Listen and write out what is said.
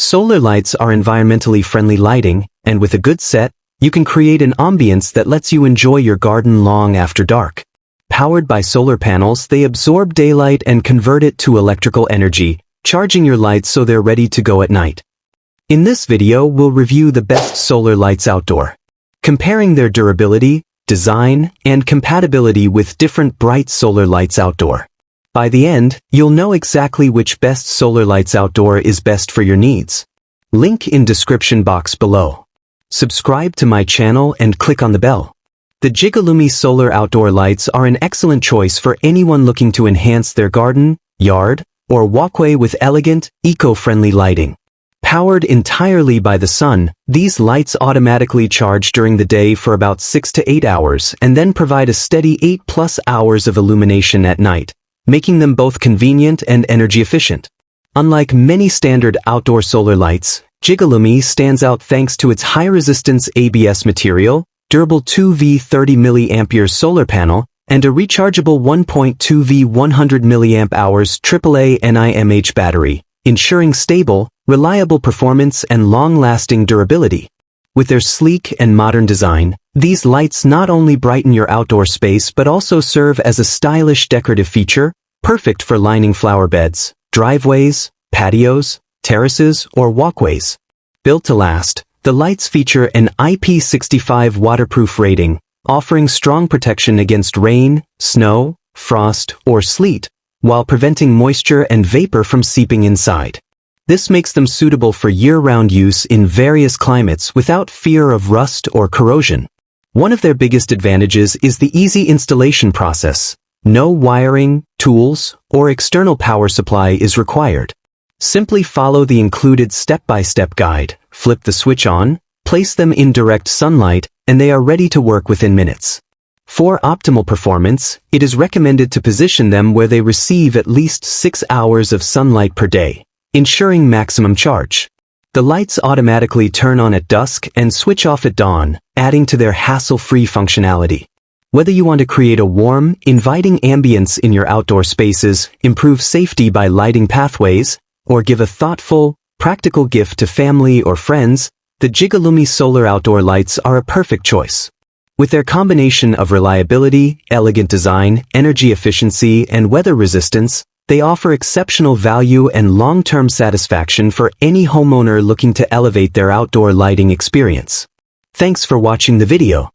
Solar lights are environmentally friendly lighting, and with a good set, you can create an ambience that lets you enjoy your garden long after dark. Powered by solar panels, they absorb daylight and convert it to electrical energy, charging your lights so they're ready to go at night. In this video, we'll review the best solar lights outdoor, comparing their durability, design, and compatibility with different bright solar lights outdoor. By the end, you'll know exactly which best solar lights outdoor is best for your needs. Link in description box below. Subscribe to my channel and click on the bell. The GIGALUMI solar outdoor lights are an excellent choice for anyone looking to enhance their garden, yard, or walkway with elegant, eco-friendly lighting. Powered entirely by the sun, these lights automatically charge during the day for about 6 to 8 hours and then provide a steady 8+ hours of illumination at night, making them both convenient and energy efficient. Unlike many standard outdoor solar lights, GIGALUMI stands out thanks to its high-resistance ABS material, durable 2V 30 mAh solar panel, and a rechargeable 1.2V 100 mAh AAA NiMH battery, ensuring stable, reliable performance and long-lasting durability. With their sleek and modern design, these lights not only brighten your outdoor space but also serve as a stylish decorative feature, perfect for lining flower beds, driveways, patios, terraces, or walkways. Built to last, the lights feature an IP65 waterproof rating, offering strong protection against rain, snow, frost, or sleet, while preventing moisture and vapor from seeping inside. This makes them suitable for year-round use in various climates without fear of rust or corrosion. One of their biggest advantages is the easy installation process. No wiring, tools, or external power supply is required. Simply follow the included step-by-step guide, flip the switch on, place them in direct sunlight, and they are ready to work within minutes. For optimal performance, it is recommended to position them where they receive at least 6 hours of sunlight per day, ensuring maximum charge. The lights automatically turn on at dusk and switch off at dawn, adding to their hassle-free functionality. Whether you want to create a warm, inviting ambience in your outdoor spaces, improve safety by lighting pathways, or give a thoughtful, practical gift to family or friends, the GIGALUMI solar outdoor lights are a perfect choice. With their combination of reliability, elegant design, energy efficiency, and weather resistance, they offer exceptional value and long-term satisfaction for any homeowner looking to elevate their outdoor lighting experience. Thanks for watching the video.